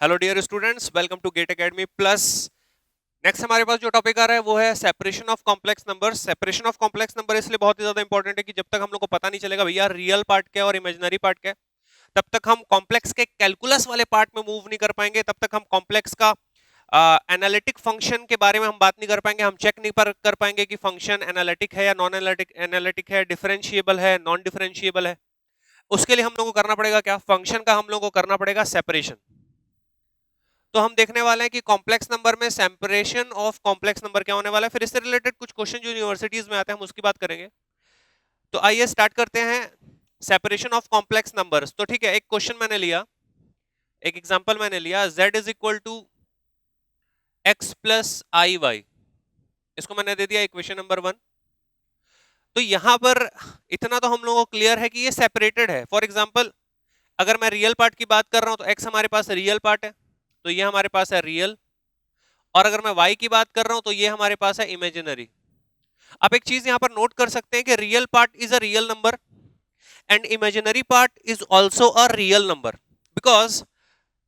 Hello dear students, welcome to GATE academy plus. Next हमारे पास जो टॉपिक आ रहा है वो है separation of complex number. Separation of complex number इसलिए बहुत ही ज्यादा इंपॉर्टेंट है कि जब तक हम लोग को पता नहीं चलेगा भैया रियल पार्ट क्या है और इमेजिनरी पार्ट क्या है, तब तक हम कॉम्प्लेक्स के कैलकुलस वाले पार्ट में मूव नहीं कर पाएंगे। तब तक हम कॉम्प्लेक्स का एनालिटिक फंक्शन के बारे में हम बात नहीं कर पाएंगे। हम चेक नहीं कर पाएंगे कि फंक्शन एनालिटिक है या नॉन एनालिटिक है, डिफरेंशिएबल है, नॉन डिफरेंशिएबल है। उसके लिए हम लोग को करना पड़ेगा क्या, फंक्शन का हम लोग को करना पड़ेगा सेपरेशन। तो हम देखने वाले हैं कि कॉम्प्लेक्स नंबर में सेपरेशन ऑफ कॉम्प्लेक्स नंबर क्या होने वाला है। फिर इससे रिलेटेड कुछ क्वेश्चन जो यूनिवर्सिटीज में आते हैं हम उसकी बात करेंगे। तो आइए स्टार्ट करते हैं सेपरेशन ऑफ कॉम्प्लेक्स नंबर्स। तो ठीक है, एक क्वेश्चन मैंने लिया, एक एग्जांपल मैंने लिया, z is equal to x plus I y. इसको मैंने दे दिया इक्वेशन नंबर 1। तो यहां पर इतना तो हम लोगों को क्लियर है कि ये सेपरेटेड है। फॉर एग्जाम्पल अगर मैं रियल पार्ट की बात कर रहा हूं तो x हमारे पास रियल पार्ट है, तो ये हमारे पास है रियल। और अगर मैं y की बात कर रहा हूं तो ये हमारे पास है इमेजिनरी। आप एक चीज यहां पर नोट कर सकते हैं कि real part is a real number and imaginary part is also a real number, because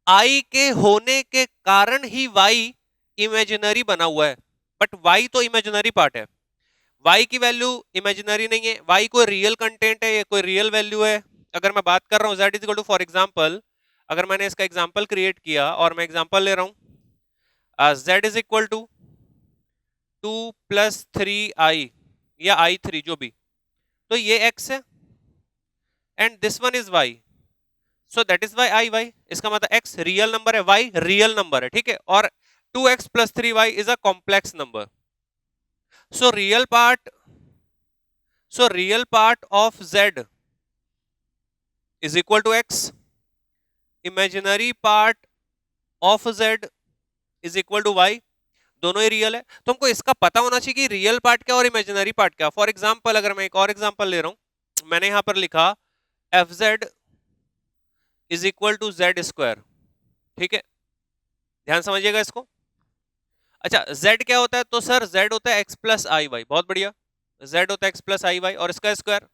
i के होने के कारण ही y इमेजिनरी बना हुआ है। बट y तो इमेजिनरी पार्ट है, y की वैल्यू इमेजिनरी नहीं है, y कोई रियल कंटेंट है, ये कोई रियल वैल्यू है। अगर मैं बात कर रहा हूं z is equal to, for example अगर मैंने इसका एग्जांपल क्रिएट किया और मैं एग्जांपल ले रहा हूं, z is equal to 2 plus 3i या i3 जो भी, तो ये x है and this one is y, so that is y i y. इसका मतलब x रियल नंबर है, y रियल नंबर है, ठीक है। और 2x plus 3y is a complex number. So real part of z is equal to x, imaginary part of z is equal to y। दोनों ही real है, तो हमको इसका पता होना चाहिए कि रियल पार्ट क्या और इमेजिनरी पार्ट क्या। फॉर एग्जांपल अगर मैं एक और एग्जांपल ले रहा हूं, मैंने यहां पर लिखा f Z is equal to z square, ठीक है। ध्यान समझिएगा इसको। अच्छा, z क्या होता है, तो सर z होता है x प्लस आई वाई। बहुत बढ़िया, z होता है x प्लस आई वाई और इसका स्क्वायर।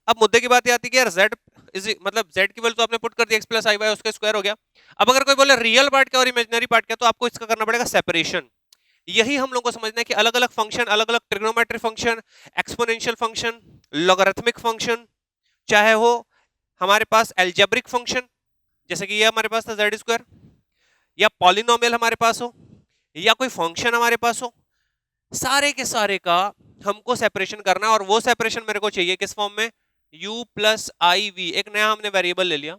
अब मुद्दे की बात आती है कि यार z इज मतलब z की वैल्यू तो आपने पुट कर दी x प्लस आई वाई, उसका स्क्वायर हो गया। अब अगर कोई बोले रियल पार्ट क्या और इमेजिनरी पार्ट क्या, तो आपको इसका करना पड़ेगा सेपरेशन। यही हम लोग को समझना है कि अलग अलग फंक्शन, अलग अलग trigonometry function, exponential function, logarithmic function, चाहे हो हमारे पास एल्जेब्रिक फंक्शन जैसे कि ये हमारे पास था जेड स्क्वायर, या पॉलिनोमियल हमारे पास हो, या कोई फंक्शन हमारे पास हो, सारे के सारे का हमको सेपरेशन करना है। और वो सेपरेशन मेरे को चाहिए किस फॉर्म में, u प्लस आई वी। एक नया हमने वेरिएबल ले लिया,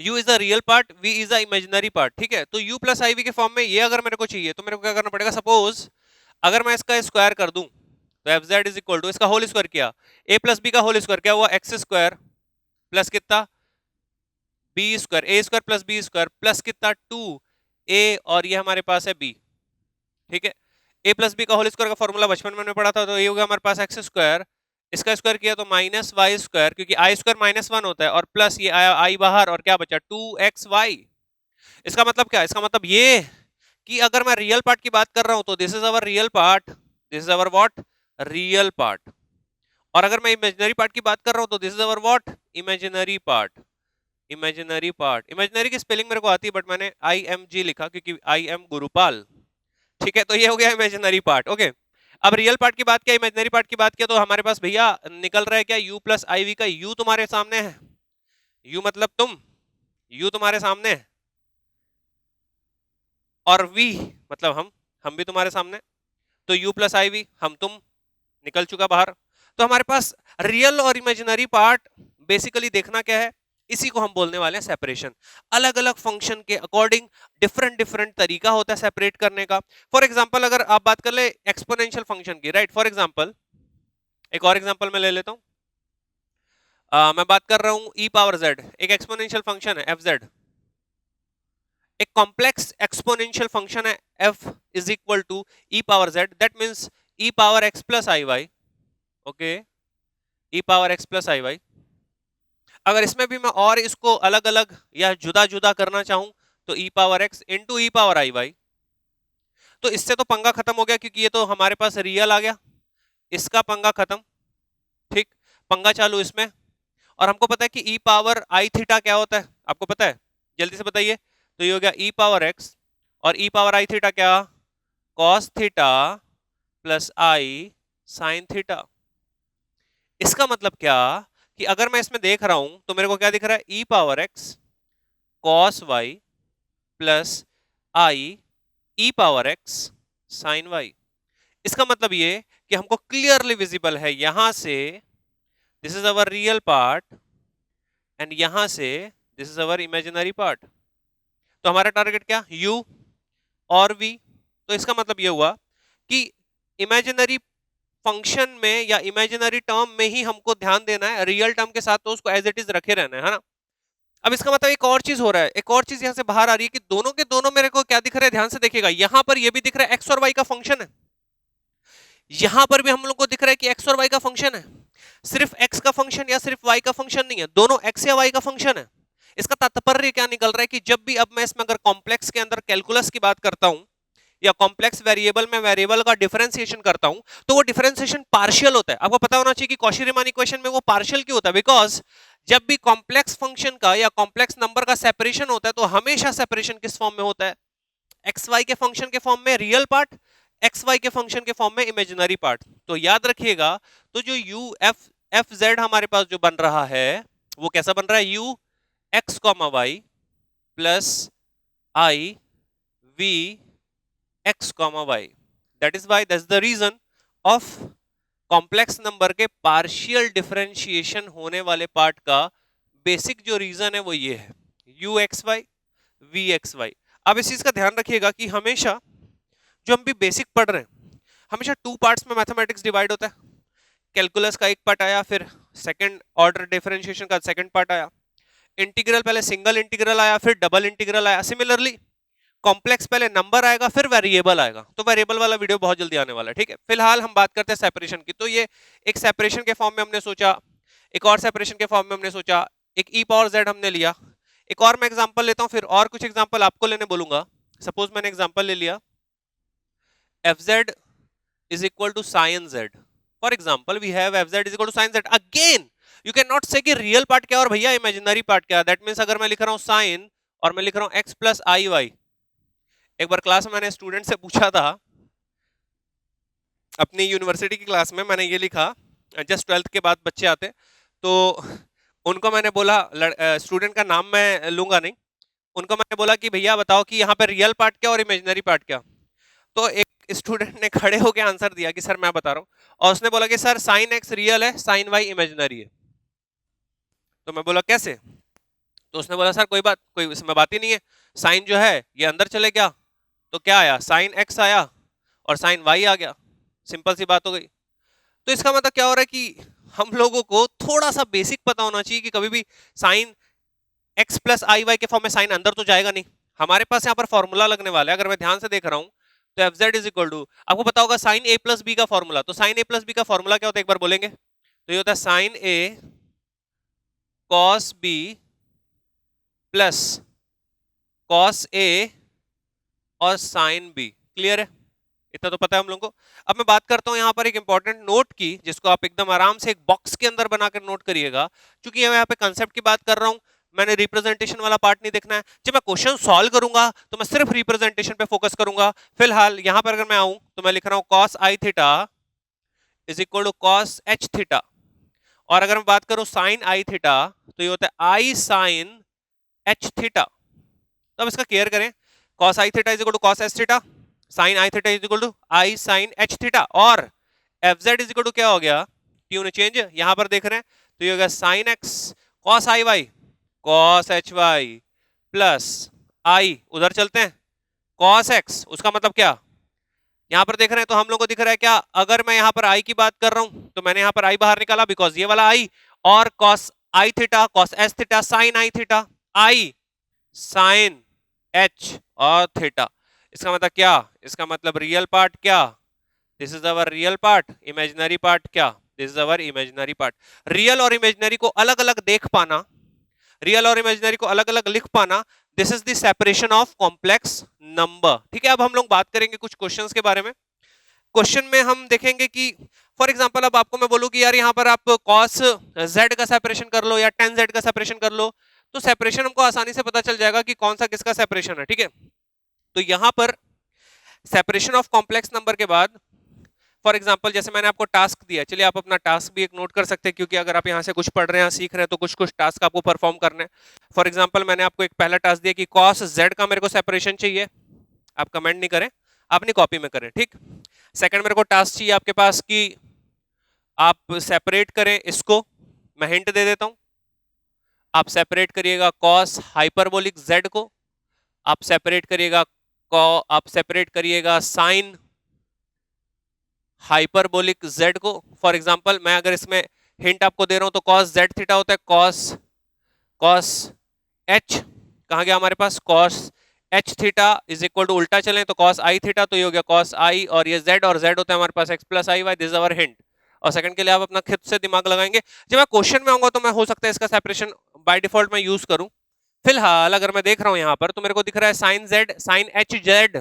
u is the real part, v is the imaginary part, ठीक है। तो u प्लस आई वी के फॉर्म में ये अगर मेरे को चाहिए तो मेरे को क्या करना पड़ेगा। सपोज अगर मैं इसका स्क्वायर कर दूं तो F Z is equal to, इसका होल स्क्वायर किया, ए प्लस बी का होल स्क्वायर क्या हुआ, एक्स स्क्वायर प्लस कितना B square, A square plus B square plus कितना 2a, और ये हमारे पास है b, ठीक है। a प्लस बी का होल स्क्वायर का फॉर्मूला बचपन में हमने पढ़ा था, तो ये हो गया हमारे पास एक्स स्क्वायर, इसका स्क्वायर किया तो माइनस वाई स्क्वायर, क्योंकि आई स्क्वायर माइनस 1 होता है, और प्लस ये आया आई बाहर और क्या बचा 2xy। इसका मतलब क्या, इसका मतलब ये कि अगर मैं रियल पार्ट की बात कर रहा हूं तो this is our real part, this is our what, real part. और अगर मैं इमेजिनरी पार्ट की बात कर रहा हूं तो this is our what, imaginary part. Imaginary part, imaginary की स्पेलिंग मेरे को आती है बट मैंने आई एम जी लिखा क्योंकि आई एम गुरुपाल, ठीक है। तो ये हो गया इमेजिनरी पार्ट, ओके। अब रियल पार्ट की बात किया, इमेजिनरी पार्ट की बात किया, तो हमारे पास भैया निकल रहा है क्या, u प्लस आई वी का u तुम्हारे सामने है, u मतलब तुम, u तुम्हारे सामने है, और v मतलब हम भी तुम्हारे सामने, तो u प्लस आई वी, हम तुम, निकल चुका बाहर। तो हमारे पास रियल और इमेजिनरी पार्ट बेसिकली देखना क्या है, इसी को हम बोलने वाले हैं सेपरेशन। अलग अलग फंक्शन के अकॉर्डिंग डिफरेंट डिफरेंट तरीका होता है सेपरेट करने का। फॉर एग्जांपल अगर आप बात कर ले एक्सपोनेंशियल फंक्शन की, राइट, फॉर एग्जांपल एक और एग्जांपल मैं ले लेता हूं। मैं बात कर रहा हूं e पावर z, एक एक्सपोनेंशियल फंक्शन है एफ जेड, एक कॉम्प्लेक्स एक्सपोनेंशियल फंक्शन है f is equal to e power z, that means e power x plus I y, okay, e power x plus I y. अगर इसमें भी मैं और इसको अलग अलग या जुदा जुदा करना चाहूं तो e पावर x इंटू ई पावर आई वाई। तो इससे तो पंगा खत्म हो गया क्योंकि ये तो हमारे पास रियल आ गया, इसका पंगा खत्म, ठीक। पंगा चालू इसमें। और हमको पता है कि e पावर आई थीटा क्या होता है, आपको पता है, जल्दी से बताइए। तो ये हो गया ई पावर एक्स, और ई पावर आई थीटा क्या, cos theta plus i sine theta. इसका मतलब क्या कि अगर मैं इसमें देख रहा हूं तो मेरे को क्या दिख रहा है, E power X cos Y plus I E power X sine Y. इसका मतलब ये कि हमको क्लियरली विजिबल है यहां से this is our real part and यहां से this is our imaginary part. तो हमारा टारगेट क्या, u और v। तो इसका मतलब ये हुआ कि इमेजिनरी फंक्शन में या इमेजिनरी टर्म में ही हमको ध्यान देना है, रियल टर्म के साथ तो उसको एज इट इज रखे रहना है ना। अब इसका मतलब एक और चीज हो रहा है, एक और चीज यहां से बाहर आ रही है कि दोनों के दोनों मेरे को क्या दिख रहा है, ध्यान से देखिएगा, यहां पर ये भी दिख रहा है एक्स और वाई का फंक्शन है, यहां पर भी हम लोग को दिख रहा है कि एक्स और वाई का फंक्शन है। सिर्फ एक्स का फंक्शन या सिर्फ वाई का फंक्शन नहीं है, दोनों एक्स या वाई का फंक्शन है। इसका तात्पर्य क्या निकल रहा है कि जब भी अब मैं इसमें अगर कॉम्प्लेक्स के अंदर कैलकुलस की बात करता हूं या कॉम्प्लेक्स वेरिएबल में वेरिएबल का डिफरेंशिएशन करता हूं तो वो डिफरेंशिएशन पार्शियल होता है। आपको पता होना चाहिए कि कॉशी-रीमान इक्वेशन में वो पार्शियल क्यों होता है, बिकॉज जब भी कॉम्प्लेक्स फंक्शन का या कॉम्प्लेक्स नंबर का सेपरेशन होता है तो हमेशा सेपरेशन किस फॉर्म में होता है, एक्स वाई के फंक्शन के फॉर्म में रियल पार्ट, एक्स वाई के फंक्शन के फॉर्म में इमेजिनरी पार्ट। तो याद रखिएगा, तो जो यू एफ एफ जेड हमारे पास जो बन रहा है वो कैसा बन रहा है, u x comma y plus I v x comma y. That is why, that's the reason of complex number के पार्शियल डिफरेंशिएशन होने वाले पार्ट का बेसिक जो रीजन है वो ये है, u x y v x y. अब इस चीज का ध्यान रखिएगा कि हमेशा जो हम भी बेसिक पढ़ रहे हैं हमेशा टू पार्ट्स में मैथमेटिक्स डिवाइड होता है। कैलकुलस का एक पार्ट आया, फिर सेकंड ऑर्डर डिफरेंशिएशन का सेकंड पार्ट आया, इंटीग्रल पहले सिंगल इंटीग्रल आया, फिर डबल इंटीग्रल आया। सिमिलरली कॉम्प्लेक्स पहले नंबर आएगा फिर वेरिएबल आएगा। तो वेरिएबल वाला वीडियो बहुत जल्दी आने वाला है, ठीक है। फिलहाल हम बात करते हैं सेपरेशन की। तो ये एक सेपरेशन के फॉर्म में हमने सोचा, एक और सेपरेशन के फॉर्म में हमने सोचा, एक ई पावर जेड हमने लिया। एक और मैं एग्जांपल लेता हूं, फिर और कुछ एग्जांपल आपको लेने बोलूंगा। सपोज मैंने एग्जांपल ले लिया fz is equal to sin z. For example, we have fz is equal to sin z. Again, you cannot say कि real part क्या और भैया imaginary part क्या। That means अगर मैं लिख रहा हूँ sin और मैं लिख रहा हूँ x plus iy। एक बार क्लास में मैंने स्टूडेंट से पूछा था, अपनी यूनिवर्सिटी की क्लास में मैंने ये लिखा, जस्ट 12th के बाद बच्चे आते तो उनको मैंने बोला, स्टूडेंट का नाम मैं लूंगा नहीं, उनको मैंने बोला कि भैया बताओ कि यहाँ पे रियल पार्ट क्या और इमेजिनरी पार्ट क्या। तो एक स्टूडेंट ने खड़े होकर आंसर दिया कि सर मैं बता रहा हूं, और उसने बोला कि सर साइन एक्स रियल है, साइन वाई इमेजिनरी है। तो मैं बोला कैसे, तो उसने बोला सर कोई इसमें बात ही नहीं है, साइन जो है ये अंदर चले गया तो क्या आया, साइन एक्स आया और साइन वाई आ गया, सिंपल सी बात हो गई। तो इसका मतलब क्या हो रहा है कि हम लोगों को थोड़ा सा बेसिक पता होना चाहिए कि कभी भी साइन एक्स प्लस आई वाई के फॉर्म में साइन अंदर तो जाएगा नहीं। हमारे पास यहाँ पर फॉर्मूला लगने वाला है, अगर मैं ध्यान से देख रहा हूं तो F Z is equal to, आपको पता होगा साइन ए प्लस बी का फॉर्मूला। तो साइन ए प्लस बी का फॉर्मूला क्या होता है एक बार बोलेंगे, तो ये होता है sign A cos B plus cos A और साइन बी। क्लियर है, इतना तो पता है हम लोगों को। अब मैं बात करता हूं यहां पर एक इंपॉर्टेंट नोट की, जिसको आप एकदम आराम से एक बॉक्स के अंदर बनाकर नोट करिएगा, क्योंकि मैं यहाँ पे कंसेप्ट की बात कर रहा हूं, मैंने रिप्रेजेंटेशन वाला पार्ट नहीं देखना है। जब मैं क्वेश्चन सॉल्व करूंगा तो मैं सिर्फ रिप्रेजेंटेशन पे फोकस करूंगा। फिलहाल यहां पर अगर मैं आऊं तो मैं लिख रहा हूं cos i theta is equal to cos h theta, और अगर मैं बात करूं sin i थीटा तो ये होता है i sin h थीटा। तो अब इसका केयर करें, cos i theta is equal to cos h theta, sin i theta is equal to i sin h theta, और fz इज इक्वल टू क्या हो गया, ट्यून चेंज यहां पर देख रहे हैं, तो ये हो गया sin x cos i y cos H Y plus I, उधर चलते हैं cos x, उसका मतलब क्या, यहां पर देख रहे हैं तो हम लोग को दिख रहा है क्या, अगर मैं यहां पर आई की बात कर रहा हूं तो मैंने यहां पर आई बाहर निकाला बिकॉज ये वाला आई, और cos I theta cos H theta sin I theta, I sin H और थीटा। इसका मतलब क्या, इसका मतलब रियल पार्ट क्या, this is our real part, imaginary part क्या, this is our imaginary part. Real और इमेजिनरी को अलग अलग देख पाना, रियल और इमेजिनरी को अलग अलग लिख पाना, this is the separation of complex number. ठीक है, अब हम लोग बात करेंगे कुछ क्वेश्चंस के बारे में। क्वेश्चन में हम देखेंगे कि फॉर एग्जांपल अब आपको मैं बोलूं कि यार यहाँ पर आप cos z का सेपरेशन कर लो या tan z का सेपरेशन कर लो, तो सेपरेशन हमको आसानी से पता चल जाएगा कि कौन सा किसका सेपरेशन है, ठीक है। तो यहां पर सेपरेशन ऑफ कॉम्प्लेक्स नंबर के बाद फॉर एग्जांपल जैसे मैंने आपको टास्क दिया, चलिए आप अपना टास्क भी एक नोट कर सकते हैं, क्योंकि अगर आप यहाँ से कुछ पढ़ रहे हैं सीख रहे हैं तो कुछ कुछ टास्क आपको परफॉर्म करना है। फॉर एग्जांपल मैंने आपको एक पहला टास्क दिया कि cos z का मेरे को सेपरेशन चाहिए, आप कमेंट नहीं करें, अपनी कॉपी में करें, ठीक। सेकंड मेरे को टास्क चाहिए आपके पास कि आप सेपरेट करें इसको, मैं हिंट दे देता हूं, आप सेपरेट करिएगा cos हाइपरबोलिक z को, आप सेपरेट करिएगा आप सेपरेट करिएगा साइन हाइपरबोलिक z को। फॉर एग्जांपल मैं अगर इसमें हिंट आपको दे रहा हूं तो cos z थीटा होता है cos h, कहां गया हमारे पास cos h theta is equal to, उल्टा चलें तो cos i थीटा, तो ये हो गया cos i, और ये z और z होता है हमारे पास x plus I y, this is our hint. और सेकंड के लिए आप अपना खुद से दिमाग लगाएंगे, जब मैं क्वेश्चन में आऊंगा तो मैं हो सकता है इसका सेपरेशन बाय डिफॉल्ट मैं यूज करूं। फिलहाल अगर मैं देख रहा हूं यहां पर तो मेरे को दिख रहा है sine z sine h z,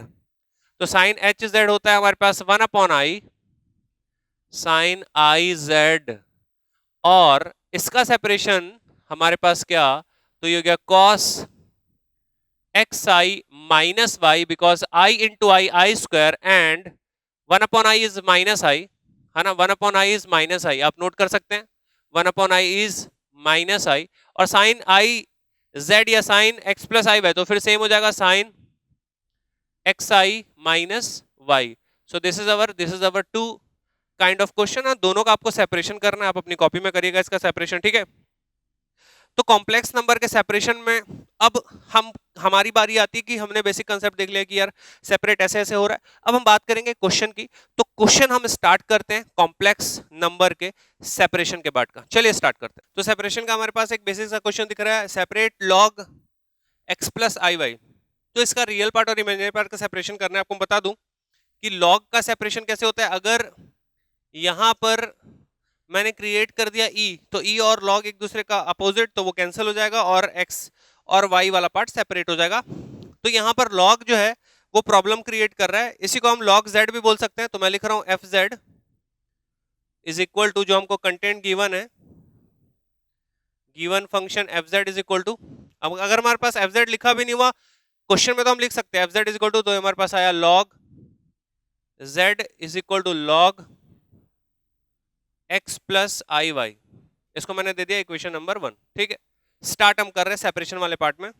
तो साइन एच जेड होता है हमारे पास 1/i साइन आई जेड, और इसका सेपरेशन हमारे पास क्या, तो ये हो गया cos X I minus Y, because I into I square, and 1/i is minus I, है ना, 1/i इज माइनस आई, आप नोट कर सकते हैं 1/i इज माइनस आई, और साइन आई जेड या साइन एक्स प्लस आई वाई तो फिर सेम हो जाएगा sine x I minus y. So this is our two kind of question है, दोनों का आपको सेपरेशन करना है, आप अपनी कॉपी में करिएगा इसका सेपरेशन, ठीक है। तो कॉम्प्लेक्स नंबर के सेपरेशन में अब हमारी बारी आती है कि हमने बेसिक कंसेप्ट देख लिया कि यार सेपरेट ऐसे ऐसे हो रहा है। अब हम बात करेंगे क्वेश्चन की, तो क्वेश्चन हम स्टार्ट करते हैं कॉम्प्लेक्स नंबर के सेपरेशन के बाद का, चलिए स्टार्ट करते हैं। तो सेपरेशन का हमारे पास एक बेसिक सा क्वेश्चन दिख रहा है, सेपरेट लॉग एक्स प्लस आई वाई। तो इसका रियल पार्ट और इमेजिनरी पार्ट का सेपरेशन करना है। आपको बता दूं कि लॉग का सेपरेशन कैसे होता है, अगर यहां पर मैंने क्रिएट कर दिया e, तो e और log एक दूसरे का अपोजिट, तो वो कैंसिल हो जाएगा और x और y वाला पार्ट सेपरेट हो जाएगा। तो यहां पर log जो है वो प्रॉब्लम क्रिएट कर रहा है, इसी को हम log z भी बोल सकते हैं। तो मैं लिख रहा हूं fz इज इक्वल टू, जो हमको कंटेंट गिवन है, given function fz is equal to, अब अगर हमारे पास fz लिखा भी नहीं हुआ क्वेश्चन में तो हम लिख सकते हैं fz इज इक्वल टू, तो हमारे पास आया log z is equal to log x plus I y, इसको मैंने दे दिया इक्वेशन नंबर 1, ठीक है। स्टार्ट हम कर रहे हैं सेपरेशन वाले पार्ट में।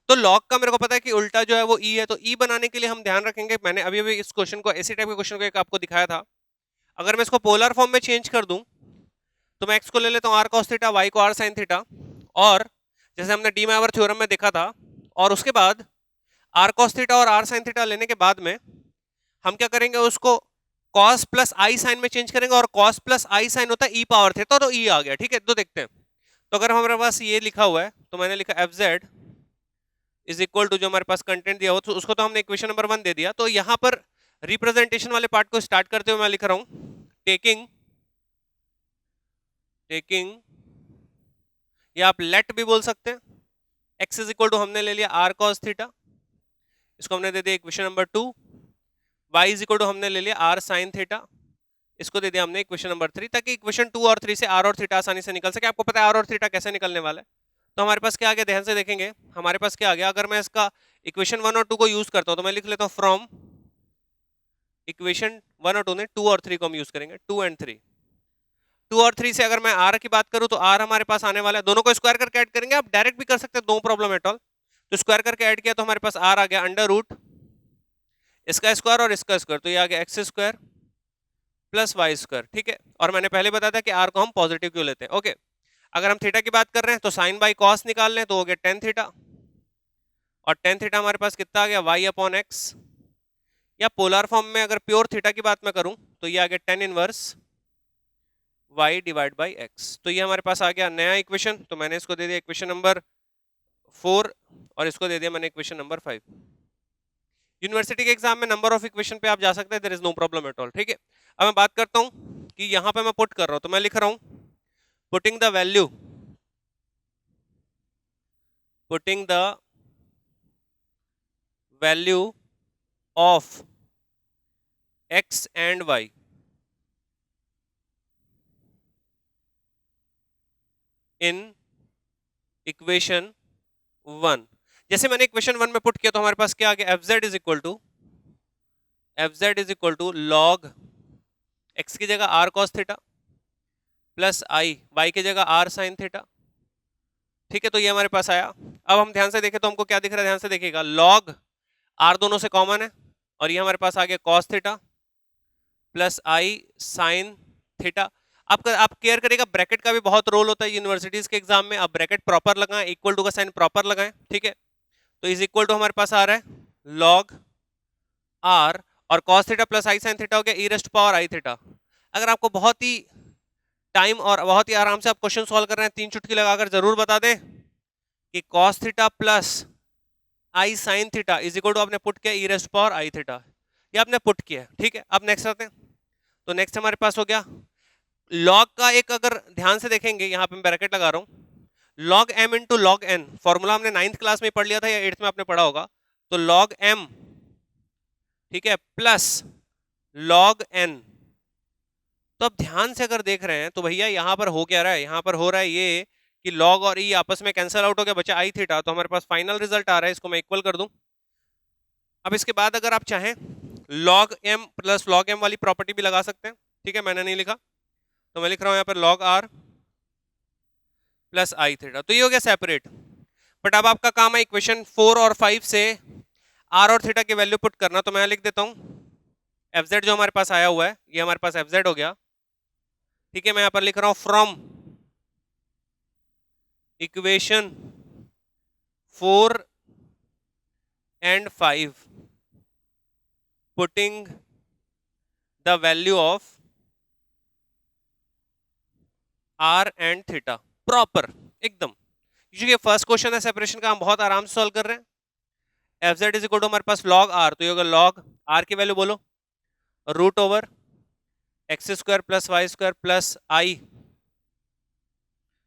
तो लॉग का मेरे को पता है कि उल्टा जो है वो e है, तो e बनाने के लिए हम ध्यान रखेंगे, मैंने अभी अभी इस क्वेश्चन को ऐसे टाइप के क्वेश्चन को एक आपको दिखाया था, अगर मैं इसको पोलर फॉर्म में चेंज कर दूं तो मैं x को ले लेता हूं r cos थीटा, y को r sin थीटा, और जैसे हमने डी मायोवर थ्योरम में देखा था, और उसके बाद r cos थीटा और r sin थीटा लेने के बाद में हम क्या करेंगे, उसको cos प्लस आई साइन में चेंज करेंगे, और cos प्लस आई साइन होता है e पावर थीटा, तो e आ गया, ठीक है। तो देखते हैं, तो अगर हमारे पास ये लिखा हुआ है तो मैंने लिखा fz इज इक्वल टू, जो हमारे पास कंटेंट दिया हो तो उसको तो हमने इक्वेशन नंबर 1 दे दिया। तो यहां पर रिप्रेजेंटेशन वाले पार्ट को स्टार्ट करते हुए मैं लिख रहा हूं टेकिंग या आप लेट भी बोल सकते हैं, x इज इक्वल टू हमने ले लिया r cos थीटा, इसको हमने दे दिया equation number 2, y is equal to हमने ले लिया r sin थीटा, इसको दे दिया हमने इक्वेशन नंबर 3, ताकि इक्वेशन 2 और 3 से r और थीटा आसानी से निकल सके। आपको पता है r और थीटा कैसे निकलने वाला है, तो हमारे पास क्या आ गया, ध्यान से देखेंगे हमारे पास क्या आ गया। अगर मैं इसका इक्वेशन 1 और 2 को यूज करता हूं तो मैं लिख लेता हूं फ्रॉम इक्वेशन 1 और 2 ने 2 और 3 को हम यूज करेंगे, 2 एंड 3, 2 और 3 से अगर मैं r की बात करूं तो r हमारे पास आने वाला है, दोनों को स्क्वायर करके ऐड करेंगे, आप डायरेक्ट भी कर सकते हैं, नो प्रॉब्लम एट ऑल। तो स्क्वायर करके ऐड किया तो हमारे पास r आ गया अंडर रूट इसका स्क्वायर और इसका स्क्वायर, तो ये आ गया x square plus Y square, ठीक है। और मैंने पहले बताया था कि r को हम पॉजिटिव क्यों लेते हैं, ओके। अगर हम थीटा की बात कर रहे हैं तो साइन बाई कॉस निकाल लें तो हो गया टेन थीटा, और टेन थीटा हमारे पास कितना आ गया, वाई अपॉन एक्स, या पोलर फॉर्म में अगर प्योर थीटा की बात मैं करूं तो ये आ गया tan inverse y divide by x. तो ये हमारे पास आ गया नया इक्वेशन, तो मैंने इसको दे दिया इक्वेशन नंबर 4 और इसको दे दिया मैंने इक्वेशन नंबर 5। यूनिवर्सिटी के एग्जाम में नंबर ऑफ इक्वेशन पे आप जा सकते हैं, there is no problem at all, ठीक है। अब मैं बात करता हूं कि यहां पे मैं पुट कर रहा हूं, तो मैं लिख रहा हूं putting the value of x and y in equation 1। जैसे मैंने इक्वेशन 1 में पुट किया तो हमारे पास क्या आ गया, f Z is equal to log x की जगह आर कॉस थीटा प्लस आई वाई की जगह आर साइन थीटा। ठीक है, तो ये हमारे पास आया। अब हम ध्यान से देखें तो हमको क्या दिख रहा है, ध्यान से देखिएगा, लॉग आर दोनों से कॉमन है और ये हमारे पास आ गया cos theta plus i sine theta. आप केयर करिएगा, ब्रैकेट का भी बहुत रोल होता है यूनिवर्सिटीज के एग्जाम में। आप ब्रैकेट प्रॉपर लगाएं, इक्वल टू का साइन प्रॉपर लगाएं, ठीक है। तो इज इक्वल टू हमारे पास आ रहा है लॉग आर और cos theta plus i sine theta हो गया ई रेस्ट पावर आई थीटा। अगर आपको बहुत ही टाइम और बहुत ही आराम से आप क्वेश्चन सॉल्व कर रहे हैं, 3 चुटकी लगाकर जरूर बता दें कि cos theta plus i sine theta is equal to आपने पुट किया e raised power i theta, ये आपने पुट किया, ठीक है। अब नेक्स्ट आते हैं, तो नेक्स्ट हमारे पास हो गया लॉग का एक, अगर ध्यान से देखेंगे यहाँ पे मैं ब्रैकेट लगा रहा हूँ, log m into log n, formula हमने 9th क्लास में पढ़ लिया था या 8th में आपने पढ़ा होगा। तो लॉग एम, ठीक है, प्लस लॉग एन। तो अब ध्यान से अगर देख रहे हैं तो भैया यहाँ पर हो क्या रहा है, यहाँ पर हो रहा है ये कि लॉग और ई आपस में कैंसिल आउट हो गया, बचा आई थीटा। तो हमारे पास फाइनल रिजल्ट आ रहा है, इसको मैं इक्वल कर दूं। अब इसके बाद अगर आप चाहें log m plus log m वाली प्रॉपर्टी भी लगा सकते हैं, ठीक है, मैंने नहीं लिखा तो मैं लिख रहा हूं यहाँ पर log are plus I theta. तो ये हो गया सेपरेट। बट अब आपका काम है इक्वेशन 4 और 5 से आर और थीटा की वैल्यू पुट करना। तो मैं लिख देता हूं एफ जेड जो हमारे पास आया हुआ है, ये हमारे पास एफ जेड हो गया, ठीक है। मैं यहाँ पर लिख रहा हूं from equation 4 and 5 putting the value of r and theta proper एकदम, क्योंकि फर्स्ट क्वेश्चन है सेपरेशन का, हम बहुत आराम से सॉल्व कर रहे हैं। F Z is equal to हमारे पास लॉग आर, तो ये होगा लॉग आर की वैल्यू बोलो root over X square plus Y square plus I,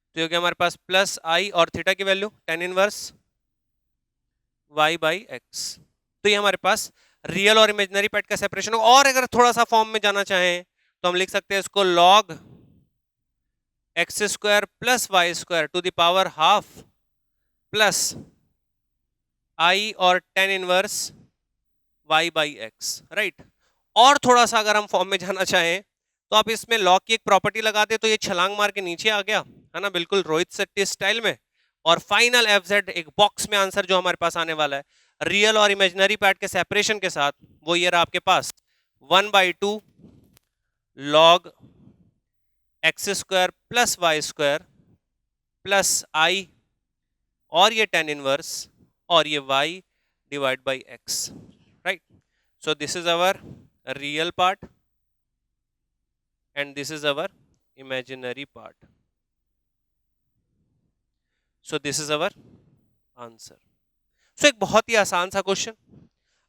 तो ये हो गया हमारे पास प्लस आई और थीटा की value tan inverse y by x. तो ये हमारे पास रियल और इमेजिनरी पार्ट का सेपरेशन होगा। और अगर थोड़ा सा फॉर्म में जाना चाहें तो हम लिख सकते हैं इसको log X square plus Y square to the power half plus I और tan inverse y by X, right. और थोड़ा सा अगर हम फॉर्म में जाना चाहें तो आप इसमें लॉग की एक प्रॉपर्टी लगाते तो ये छलांग मार के नीचे आ गया है ना, बिल्कुल रोहित शेट्टी स्टाइल में। और फाइनल एफ जेड एक बॉक्स में आंसर जो हमारे पास आने वाला है रियल और इमेजिनरी पार्ट के सेपरेशन के साथ, वो ये रहा आपके पास 1/2 log X square plus Y square plus I और ये tan इनवर्स और ये y divide by X, right. So this is our real part and this is our imaginary part. So this is our answer. So एक बहुत ही आसान सा question,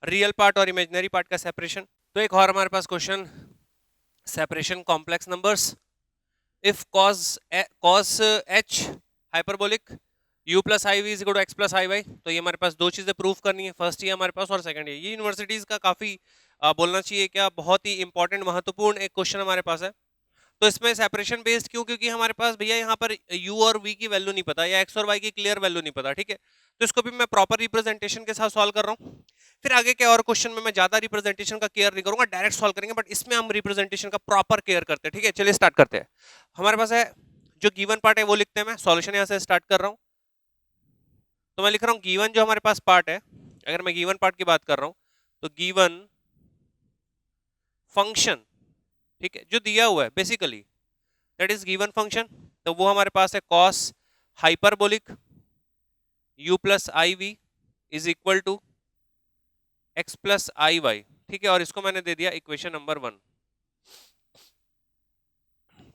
real part और इमेजिनरी पार्ट का सेपरेशन। तो एक और हमारे पास question, separation complex numbers. If cos h hyperbolic u plus I we is equal to x plus I Y. तो ये हमारे पास दो चीजें प्रूफ करनी है, फर्स्ट ये हमारे पास और सेकंड ये यूनिवर्सिटीज का काफी बोलना चाहिए क्या, बहुत ही इंपॉर्टेंट महत्वपूर्ण एक क्वेश्चन हमारे पास है। तो इसमें सेपरेशन बेस्ड क्यों, क्योंकि हमारे पास भैया यहाँ पर u और v की वैल्यू नहीं पता या x और y की क्लियर वैल्यू नहीं पता, ठीक है। तो इसको भी मैं प्रॉपर रिप्रेजेंटेशन के साथ सॉल्व कर रहा हूँ। फिर आगे के और क्वेश्चन में मैं ज्यादा रिप्रेजेंटेशन का केयर नहीं करूंगा, डायरेक्ट सॉल्व करेंगे, बट इसमें हम रिप्रेजेंटेशन का प्रॉपर केयर करते हैं, ठीक है। चलिए स्टार्ट करते हैं। हमारे पास है जो गिवन पार्ट है वो लिखते हैं, मैं सॉल्यूशन यहाँ से स्टार्ट कर रहा हूँ। तो मैं लिख रहा हूँ गिवन जो हमारे पास पार्ट है, अगर मैं गिवन पार्ट की बात कर रहा हूँ तो गिवन फंक्शन, ठीक है, जो दिया हुआ है basically that is given function. तो वो हमारे पास है cos hyperbolic u plus I we is equal to x plus I y, ठीक है। और इसको मैंने दे दिया इक्वेशन नंबर 1,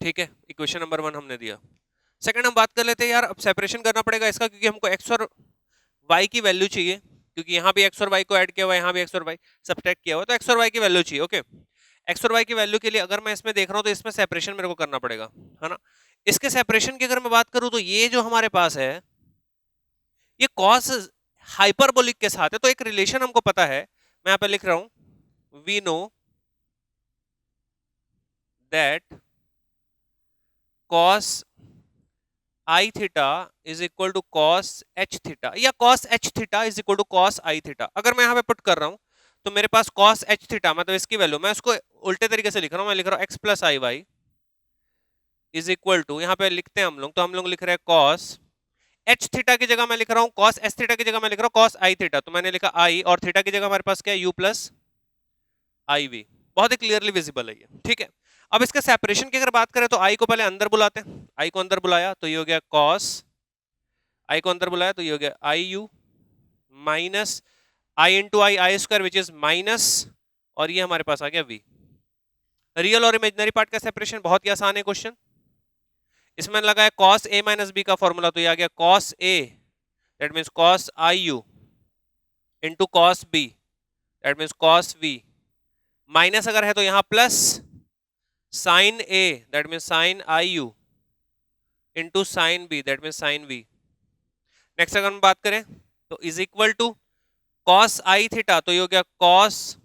ठीक है, इक्वेशन नंबर 1 हमने दिया। सेकंड हम बात कर लेते हैं यार, अब सेपरेशन करना पड़ेगा इसका, क्योंकि हमको x और y की वैल्यू चाहिए, क्योंकि यहाँ भी x और y को ऐड किया हुआ है, यहाँ भी x और y सब्ट्रैक्ट किया हुआ है, तो x और y की वैल्यू चाहिए, ओके। x और y की वैल्यू के लिए अगर मैं इसमें देख रहा हूँ तो इसमें सेपरेशन मेरे को करना पड़ेगा, है ना। इसके सेपरेशन की अगर मैं बात करूँ तो ये जो हमारे पास है ये cos हाइपरबोलिक के साथ है, तो एक रिलेशन हमको पता है, मैं यहाँ पे लिख रहा हूं we know that cos I theta is equal to cos H theta या cos H theta is equal to cos I theta. अगर मैं यहाँ पे पुट कर रहा हूँ तो मेरे पास कॉस एच थीटा मतलब इसकी वैल्यू, मैं उसको उल्टे तरीके से लिख रहा हूँ, मैं लिख रहा हूँ x plus I y is equal to, यहाँ पे लिखते हैं हम लोग, तो हम लोग लिख रहे हैं कॉस एच थीटा की जगह मैं लिख रहा हूँ कॉस एस थीटा की जगह मैं लिख रहा हूँ कॉस आई थीटा, तो मैंने लिखा आई और थीटा की जगह हमारे पास क्या है यू प्लस आई वी। बहुत ही क्लियरली विजिबल है ये, ठीक है। अब इसके सेपरेशन की अगर बात करें तो आई को पहले अंदर बुलाते हैं, आई को अंदर बुलाया तो ये हो गया कॉस, आई को अंदर बुलाया तो ये हो गया I U minus I into I I square which is minus, और ये हमारे पास आ गया वी। रियल और इमेजिनरी पार्ट का सेपरेशन बहुत ही आसान है क्वेश्चन। इसमें लगा है cos a माइनस बी का फॉर्मूला, तो ये आ गया cos a that means cos i u into cos b that means cos v, minus अगर है तो यहां plus sin a that means sin i u into sin b that means sin v। Next अगर हम बात करें तो is equal to cos I theta, तो ये हो गया cos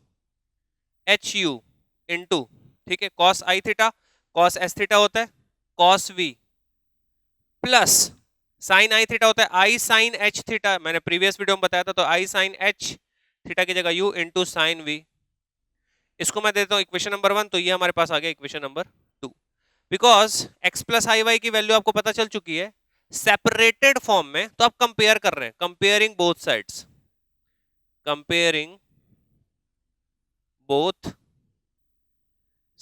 एच यू इंटू, ठीक है, cos आई थीटा cos एस थीटा होता है cos v प्लस साइन आई थीटा होता है आई साइन एच थीटा, मैंने प्रीवियस वीडियो में बताया था, तो आई साइन एच थीटा की जगह यू इंटू साइन वी। इसको मैं देता हूं इक्वेशन नंबर 1, तो ये हमारे पास आ गया equation number 2। Because x plus I y की वैल्यू आपको पता चल चुकी है सेपरेटेड फॉर्म में, तो आप कंपेयर कर रहे हैं, comparing both sides, comparing both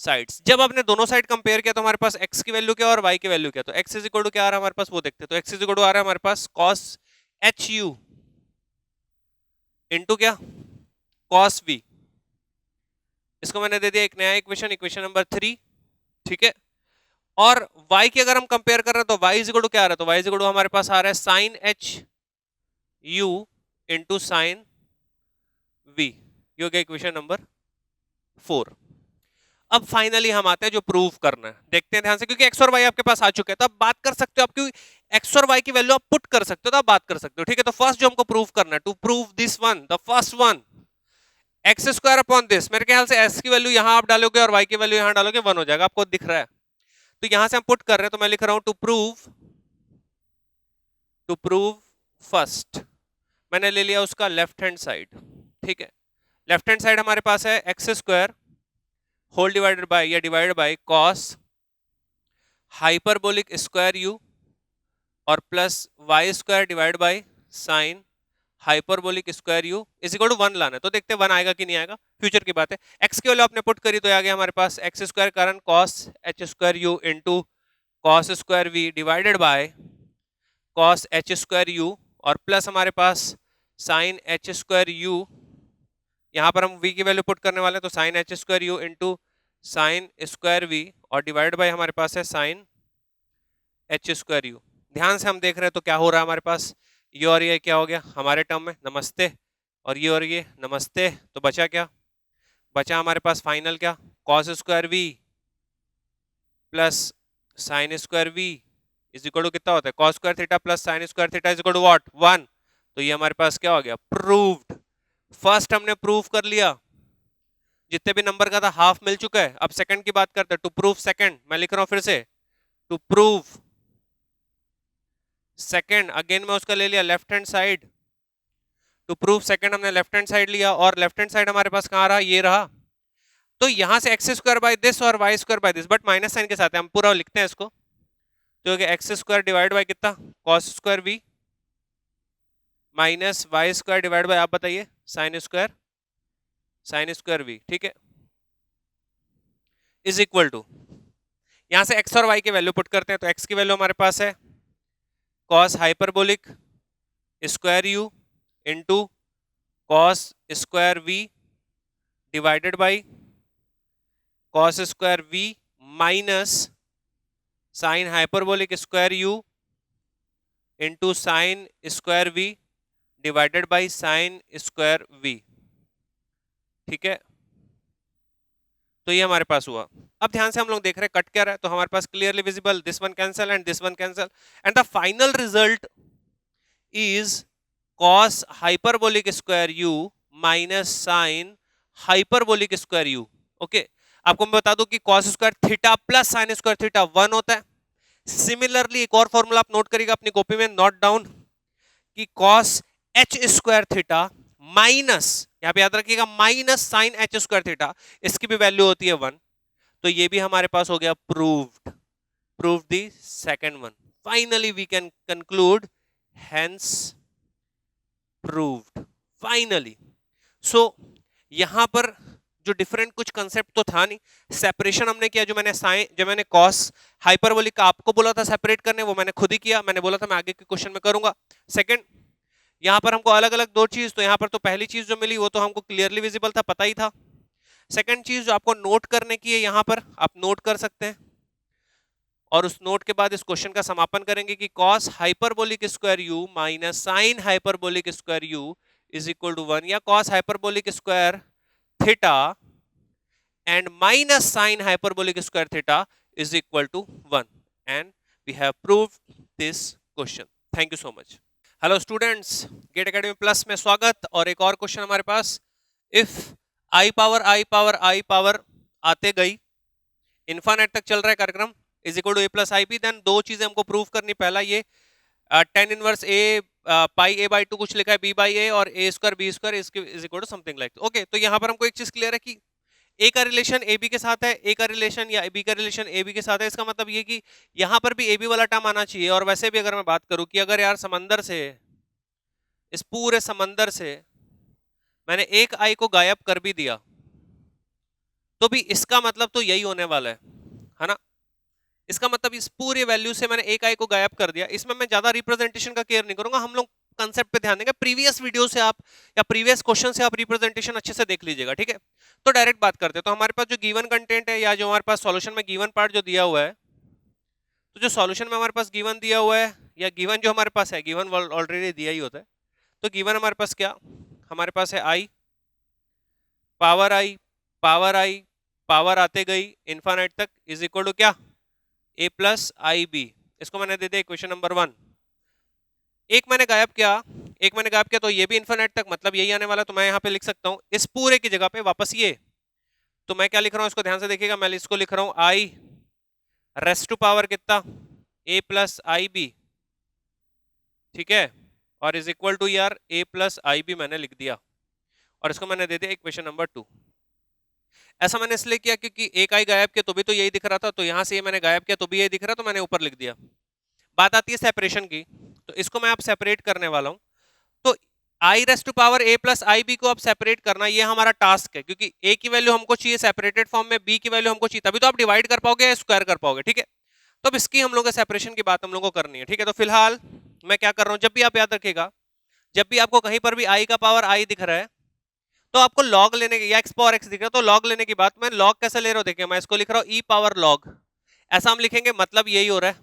sides. जब आपने दोनों साइड कंपेयर किया तो हमारे पास x की वैल्यू क्या और y की वैल्यू क्या, तो x इज इक्वल टू क्या आ रहा है हमारे पास वो देखते हैं। तो x इज इक्वल टू आ रहा है हमारे पास cos एच यू इंटू क्या cos v। इसको मैंने दे दिया एक नया इक्वेशन, इक्वेशन नंबर 3, ठीक है। और y की अगर हम कंपेयर कर रहे हैं तो y इज इक्वल टू क्या आ रहा है, तो y इज इक्वल टू हमारे पास आ रहा है sine h u into sine v। ये हो गया इक्वेशन नंबर 4। अब फाइनली हम आते हैं जो प्रूव करना है, देखते हैं ध्यान से, क्योंकि x और y आपके पास आ चुके हैं तो अब बात कर सकते हो आप, क्योंकि x और y की वैल्यू आप पुट कर सकते हो तो आप बात कर सकते हो, ठीक है। तो फर्स्ट जो हमको प्रूव करना है, to prove this one, the first one x square upon this, मेरे ख्याल से x की वैल्यू यहां आप डालोगे और y की वैल्यू यहां डालोगे 1 हो जाएगा, आपको दिख रहा है। तो यहां से हम पुट कर रहे हैं, तो मैं लिख रहा हूं टू प्रूव फर्स्ट, मैंने ले लिया उसका लेफ्ट हैंड साइड, ठीक है। लेफ्ट हैंड साइड हमारे पास है X square whole divided by या divided by cos hyperbolic square you और plus Y square divide by sine hyperbolic square U is equal to 1 लाना है। तो देखते हैं 1 आएगा कि नहीं आएगा, फ्यूचर की बात है। एक्स की वैल्यू आपने पुट करी तो आ गया हमारे पास एक्स स्क्वायर कारण cos h square u into cos square v divided by cos h square you और प्लस हमारे पास साइन एच स्क्वायर यू, यहाँ पर हम v की वैल्यू पुट करने वाले हैं, तो sine h square u into sine square v और डिवाइड बाय हमारे पास है साइन एच स्क्वायर यू। ध्यान से हम देख रहे हैं तो क्या हो रहा है हमारे पास, ये और ये क्या हो गया हमारे टर्म में नमस्ते, और ये और ये नमस्ते, तो बचा क्या, बचा हमारे पास फाइनल क्या, cos square v plus sine square v is equal to कितना होता है, cos square theta plus sine square theta is equal to what 1। तो ये हमारे पास क्या हो गया, प्रूव्ड। फर्स्ट हमने प्रूव कर लिया, जितने भी नंबर का था हाफ मिल चुका है। अब सेकंड की बात करते हैं, टू प्रूव सेकंड, मैं लिख रहा हूं फिर से टू प्रूव सेकंड, अगेन मैं उसका ले लिया left hand side, to prove second हमने लेफ्ट हैंड साइड लिया और लेफ्ट हैंड साइड हमारे पास कहां रहा, ये रहा। तो यहां से एक्स स्क्वायर बाय दिस और y square by this, but minus sine के साथ है, हम पूरा लिखते हैं इसको, तो एक्स स्क्वायर डिवाइड बाय कितना cos square v minus y square divide by आप बताइए साइन स्क्वायर वी, ठीक है, इज इक्वल टू, यहां से x और y की वैल्यू पुट करते हैं, तो x की वैल्यू हमारे पास है cos hyperbolic square u into cos square v divided by cos square v minus sine hyperbolic square u into sine square v divided by sine square v, ठीक है। तो ये हमारे पास हुआ। अब ध्यान से हम लोग देख रहे हैं कट क्या रहा है, तो हमारे पास clearly visible this one cancel and this one cancel and the final result is cos hyperbolic square u minus sine hyperbolic square u। Okay, आपको मैं बता दूं कि cos square theta plus sine square theta 1 होता है, similarly एक और formula आप नोट करिएगा अपनी कॉपी में, नोट डाउन कि cos h square theta minus, यहां पे याद रखिएगा minus sine h square theta, इसकी भी वैल्यू होती है 1। तो ये भी हमारे पास हो गया proved, prove the second one. Finally we can conclude hence proved finally. So यहां पर जो डिफरेंट कुछ कंसेप्ट तो था नहीं, सेपरेशन हमने किया, जो मैंने कॉस हाइपरबोलिक का आपको बोला था सेपरेट करने, वो मैंने खुद ही किया, मैंने बोला था मैं आगे के क्वेश्चन में करूंगा। सेकंड, यहां पर हमको अलग अलग दो चीज, तो यहां पर तो पहली चीज जो मिली वो तो हमको क्लियरली विजिबल था, पता ही था। सेकंड चीज जो आपको नोट करने की है, यहां पर आप नोट कर सकते हैं, और उस नोट के बाद इस क्वेश्चन का समापन करेंगे कि cos hyperbolic square u minus sine hyperbolic square u is equal to 1, या cos hyperbolic square theta and minus sin hyperbolic square theta is equal to 1, and we have proved this question. Thank you so much. Hello students, Gate Academy Plus में स्वागत। और एक और question हमारे पास, if i power आते गई, इन्फानेट तक चल रहा है कार्यक्रम, is equal to a plus I b, then दो चीजें हमको प्रूव करनी। पहला ये tan inverse a pi a by 2 कुछ लिखा है b बाई a, और a square b square is equal to something like. Okay, तो यहाँ पर हमको एक चीज क्लियर है कि ए का रिलेशन ए बी के साथ है, ए का रिलेशन या बी का रिलेशन ए बी के साथ है। इसका मतलब ये कि यहाँ पर भी ए बी वाला टर्म आना चाहिए। और वैसे भी अगर मैं बात करूं कि अगर यार समंदर से, इस पूरे समंदर से मैंने एक आई को गायब कर भी दिया, तो भी इसका मतलब तो यही होने वाला है ना। इसका मतलब इस पूरे वैल्यू से मैंने एक आई को गायब कर दिया। इसमें मैं ज्यादा रिप्रेजेंटेशन का केयर नहीं करूंगा, हम लोग कंसेप्ट पे ध्यान देंगे। प्रीवियस वीडियो से आप या प्रीवियस क्वेश्चन से आप रिप्रेजेंटेशन अच्छे से देख लीजिएगा, ठीक है। तो डायरेक्ट बात करते हैं। तो हमारे पास जो गिवन कंटेंट है, या जो हमारे पास सॉल्यूशन में गिवन पार्ट जो दिया हुआ है, तो जो सॉल्यूशन में हमारे पास गिवन दिया हुआ है, या गिवन जो हमारे पास है, गिवन ऑलरेडी दिया ही होता है। तो गिवन हमारे पास क्या, हमारे पास है आई पावर आते गई इन्फानाइट तक इज इक्वल टू क्या, a प्लस आई बी। इसको मैंने दे दिया इक्वेशन नंबर 1। एक मैंने गायब किया, तो ये भी इन्फिनिट तक, मतलब यही आने वाला। तो मैं यहाँ पे लिख सकता हूँ इस पूरे की जगह पे वापस ये। तो मैं क्या लिख रहा हूँ, इसको ध्यान से देखिएगा, मैं इसको लिख रहा हूँ आई रेस्ट टू पावर कितना, a प्लस आई बी, ठीक है, और इज इक्वल टू यार a प्लस आई बी मैंने लिख दिया, और इसको मैंने दे दिया इक्वेशन नंबर 2। ऐसा मैंने इसलिए किया क्योंकि एक आई गायब किया तो भी तो यही दिख रहा था, तो यहां से ये मैंने गायब किया तो भी यही दिख रहा, तो मैंने ऊपर लिख दिया। बात आती है सेपरेशन की, तो इसको मैं आप सेपरेट करने वाला हूं। तो i raised to power a plus I b को आप सेपरेट करना, ये हमारा टास्क है, क्योंकि a की वैल्यू हमको चाहिए सेपरेटेड फॉर्म में, b की वैल्यू हमको चाहिए, तभी तो आप डिवाइड कर पाओगे, स्क्वायर कर पाओगे, ठीक है। तो अब इसकी हम लोग के सेपरेशन की बात हम लोग को करनी है, ठीक है। तो फिलहाल मैं क्या कर रहा हूं, जब भी आप याद रखिएगा, जब भी आपको कहीं पर भी i का पावर i दिख रहा है, तो आपको log लेने की, या x पावर x दिख रहा है, तो log लेने की बात, मैं log कैसे ले रहा हूं, देखिए मैं इसको लिख रहा हूं e पावर log, ऐसा हम लिखेंगे, मतलब यही हो रहा है।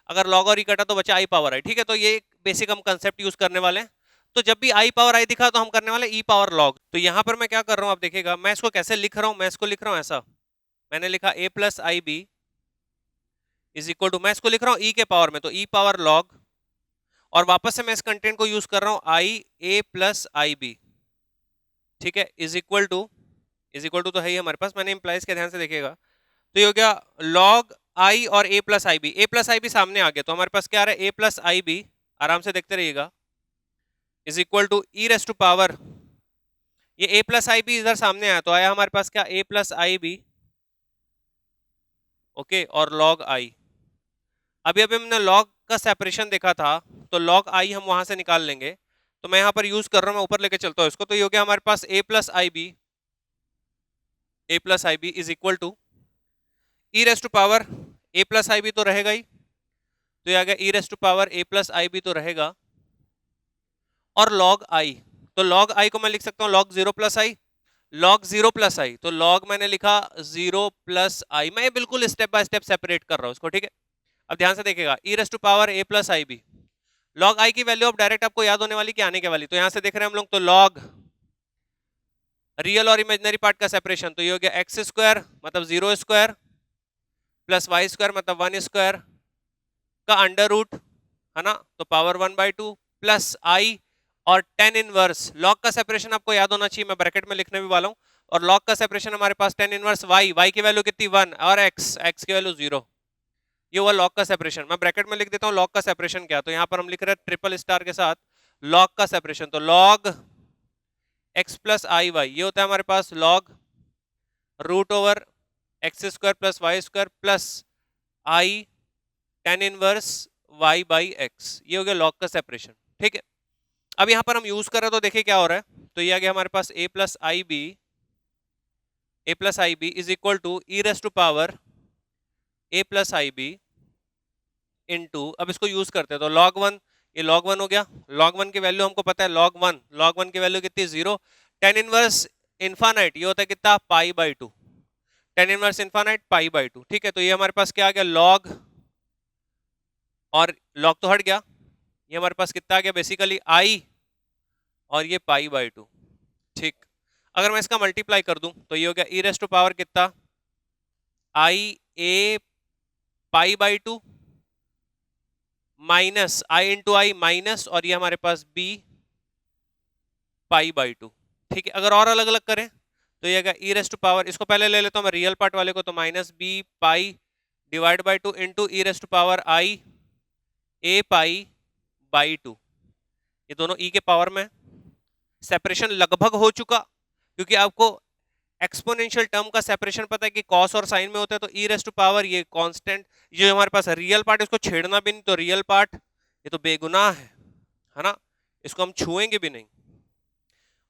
अगर log और e कटा तो बचा i पावर i, ठीक है। तो ये बेसिक हम कंसेप्ट यूज करने वाले हैं। तो जब भी i पावर i दिखा तो हम करने वाले e पावर log। तो यहां पर मैं क्या कर रहा हूं, आप देखिएगा मैं इसको कैसे लिख रहा हूं, मैं इसको लिख रहा हूं ऐसा, मैंने लिखा a plus I B is equal to, मैं इसको लिख रहा हूं e के पावर में, तो e पावर log, और वापस से मैं इस कंटेंट को यूज कर रहा हूं i a plus I b, ठीक है, इज इक्वल टू तो है ही हमारे पास, मैंने इंप्लाइज के ध्यान से देखिएगा, तो ये हो गया log i और a plus I B. a plus I B सामने आ गया, तो हमारे पास क्या आ रहा है, a प्लस आई बी, आराम से देखते रहिएगा, is equal to E raise to power, ये a प्लस आई बी इधर सामने आया, तो आया हमारे पास क्या, a plus I b, okay, और log i। अभी अभी हमने log का सेपरेशन देखा था, तो log i हम वहां से निकाल लेंगे। तो मैं यहां पर यूज कर रहा हूं, मैं ऊपर लेके चलता हूं इसको, तो ये हो गया हमारे पास a plus I B is equal to E raise to power a plus I B तो रहेगा ही, तो ये आ गया E raise to power a plus I B तो रहेगा, और log i, तो log i को मैं लिख सकता हूँ log 0 प्लस आई, तो log मैंने लिखा 0 प्लस आई, मैं बिल्कुल स्टेप बाय स्टेप सेपरेट कर रहा हूँ इसको, ठीक है। अब ध्यान से देखिएगा, E raise to power a plus I B, log i की वैल्यू अब डायरेक्ट आपको याद होने वाली कि आने के वाली, तो यहां से देख रहे हैं हम लोग, तो log रियल और इमेजिनरी पार्ट का सेपरेशन, तो ये हो गया एक्स स्क्वायर मतलब 0 स्क्वायर प्लस वाई स्क्वायर मतलब 1 स्क्वायर का अंडर रूट, है ना, तो पावर 1/2 प्लस आई, और tan इनवर्स, log का सेपरेशन आपको याद होना चाहिए, मैं ब्रैकेट में लिखने भी वाला हूं, और log का सेपरेशन हमारे पास tan इनवर्स y की वैल्यू कितनी 1, और x की वैल्यू 0, ये हुआ लॉग का सेपरेशन। मैं ब्रैकेट में लिख देता हूं लॉग का सेपरेशन क्या, तो यहां पर हम लिख रहे हैं ट्रिपल स्टार के साथ लॉग का सेपरेशन, तो लॉग x प्लस आई वाई, ये होता है हमारे पास log root over X square plus Y square plus I tan inverse y by X, ये हो गया लॉग का सेपरेशन। ठीक है, अब यहां पर हम यूज कर रहे हैं तो देखिए क्या हो रहा है, तो ये आ गया हमारे पास a plus I B is equal to E raise to power a plus I b into, अब इसको यूज करते हैं तो log 1, ये log 1 हो गया, log 1 की वैल्यू हमको पता है log 1 की वैल्यू कितनी, 0, टेन इनवर्स इन्फानाइट ये होता है कितना, पाई by 2, tan inverse infinite pi by 2। ठीक है, तो ये हमारे पास क्या आ गया log, और log तो हट गया, ये हमारे पास कितना आ गया बेसिकली आई, और ये पाई बाई 2। ठीक, अगर मैं इसका मल्टीप्लाई कर दूं तो ये हो गया ई रेस टू पावर कितना, I A pi by 2 minus I into I minus, और ये हमारे पास बी पाई बाई 2। ठीक है, अगर और अलग अलग करें तो ये आएगा ई रेस टू पावर, इसको पहले ले लेता हूं मैं रियल पार्ट वाले को, तो minus B pi divide by 2 into e raise to power i A pi by 2, ये दोनों ई के पावर में। सेपरेशन लगभग हो चुका, क्योंकि आपको एक्सपोनेंशियल टर्म का सेपरेशन पता है कि कॉस और साइन में होता है, तो ई रेस टू पावर ये कांस्टेंट, ये हमारे पास रियल पार्ट, इसको छेड़ना भी नहीं, तो रियल पार्ट ये तो बेगुनाह है ना, इसको हम छुएंगे भी नहीं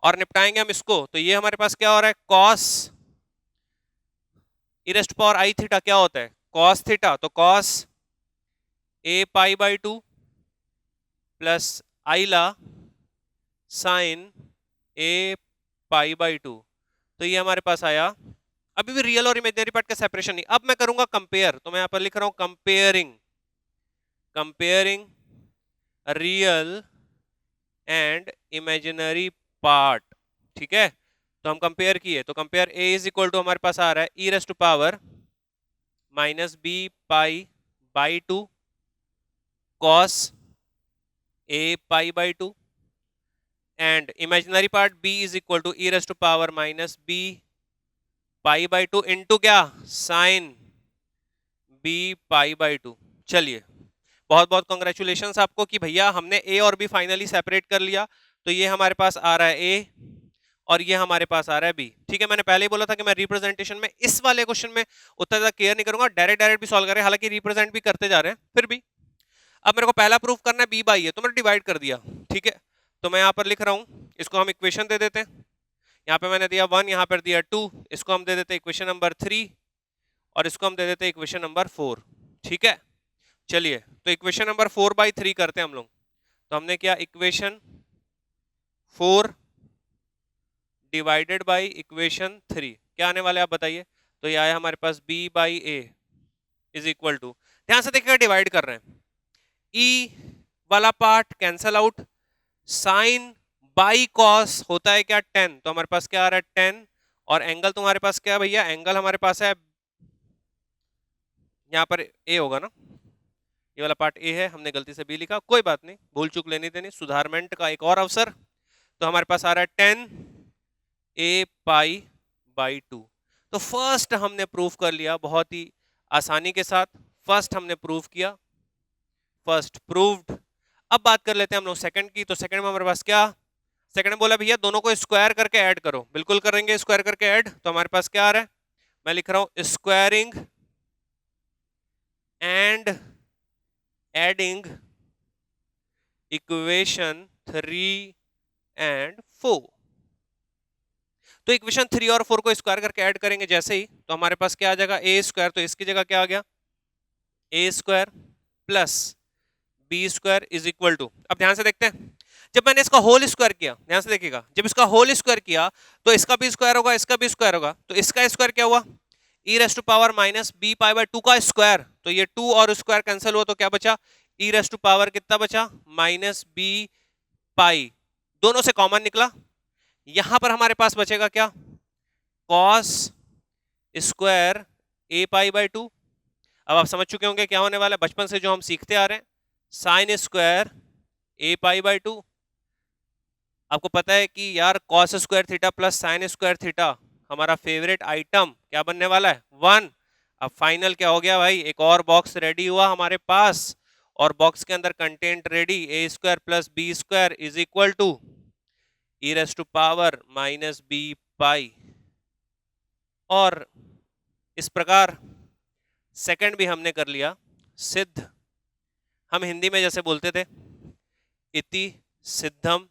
और निपटाएंगे हम इसको। तो ये हमारे पास क्या हो रहा है, cos e raise to power i theta क्या होता है, कॉस थीटा, तो cos A pi by 2 plus i ला साइन ए पाई बाई 2, तो ये हमारे पास आया। अभी भी रियल और इमेजिनरी पार्ट का सेपरेशन नहीं, अब मैं करूंगा कंपेयर, तो मैं यहां पर लिख रहा हूं comparing real and imaginary part. ठीक है, तो हम कंपेयर किए, तो compare A is equal to हमारे पास आ रहा है E raise to power minus B pi by 2 cos A pi by 2, and imaginary part b is equal to E raise to power minus B pi by 2 into क्या, sine b pi by 2। चलिए, बहुत बहुत congratulation आपको कि भैया हमने a और b finally separate कर लिया, तो ये हमारे पास आ रहा है a और ये हमारे पास आ रहा है b। ठीक है, मैंने पहले ही बोला था कि मैं रिप्रेजेंटेशन में इस वाले क्वेश्चन में उतना ज्यादा केयर नहीं करूंगा, डायरेक्ट भी सॉल्व करें, हालांकि रिप्रेजेंट भी करते जा रहे हैं फिर भी। अब मेरे को पहला प्रूफ करना है b बाई है, तो मैंने डिवाइड कर दिया। ठीक है, तो मैं यहाँ पर लिख रहा हूँ, इसको हम इक्वेशन दे देते हैं, यहाँ पे मैंने दिया 1, यहाँ पर दिया 2, इसको हम दे देते हैं इक्वेशन नंबर 3 और इसको हम दे देते हैं इक्वेशन नंबर 4। ठीक है, चलिए तो इक्वेशन नंबर 4 बाई 3 करते हैं हम लोग, तो हमने किया इक्वेशन 4 डिवाइडेड बाई इक्वेशन 3, क्या आने वाले आप बताइए, तो ये आया हमारे पास b by a is equal to, ध्यान से देखिएगा डिवाइड कर रहे हैं, e वाला part cancel out, sine by cos होता है क्या 10, तो हमारे पास क्या आ रहा है 10, और एंगल तुम्हारे पास क्या है भैया, एंगल हमारे पास है यहाँ पर a होगा ना, ये वाला पार्ट a है, हमने गलती से b लिखा, कोई बात नहीं, भूल चूक लेनी देनी, सुधारमेंट का एक और अवसर। तो हमारे पास आ रहा है 10 a पाई बाई 2। तो फर्स्ट हमने प्रूफ कर लिया बहुत ही आसानी के साथ, फर्स्ट हमने प्रूफ किया, फर्स्ट प्रूव्ड। अब बात कर लेते हैं हम लोग सेकंड की, तो सेकंड में हमारे पास क्या, सेकंड में बोला भैया दोनों को स्क्वायर करके ऐड करो, बिल्कुल करेंगे स्क्वायर करके ऐड, तो हमारे पास क्या आ रहा है, मैं लिख रहा हूं squaring and adding equation 3 and 4। तो इक्वेशन 3 और 4 को स्क्वायर करके ऐड करेंगे जैसे ही, तो हमारे पास क्या आ जाएगा ए स्क्वायर, तो इसकी जगह क्या आ गया A square plus B square is equal to, अब ध्यान से देखते हैं, जब मैंने इसका होल स्क्वायर किया, ध्यान से देखिएगा, जब इसका होल स्क्वायर किया तो इसका भी स्क्वायर होगा, इसका भी स्क्वायर होगा, तो इसका स्क्वायर क्या हुआ, E raise to power minus B pi by 2 का स्क्वायर, तो ये 2 और स्क्वायर कैंसिल हुआ, तो क्या बचा, ई रेस टू पावर कितना बचा, माइनस बी पाई, दोनों से कॉमन निकला, यहां पर हमारे पास बचेगा क्या, cos square A pi by 2। अब आप समझ चुके होंगे क्या होने वाला है, बचपन से जो हम सीखते आ रहे हैं, sine square A pi by 2। आपको पता है कि यार cos square theta plus sine square theta हमारा फेवरेट आइटम क्या बनने वाला है 1, अब फाइनल क्या हो गया भाई, एक और बॉक्स रेडी हुआ हमारे पास, और बॉक्स के अंदर content ready, A square plus B square is equal to E raise to power minus B pi. और इस प्रकार सेकंड भी हमने कर लिया सिद्ध। हम हिंदी में जैसे बोलते थे, इति सिद्धम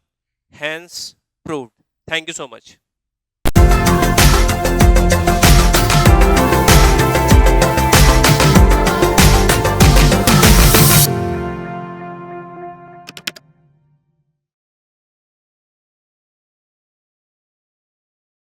hence proved. Thank you so much.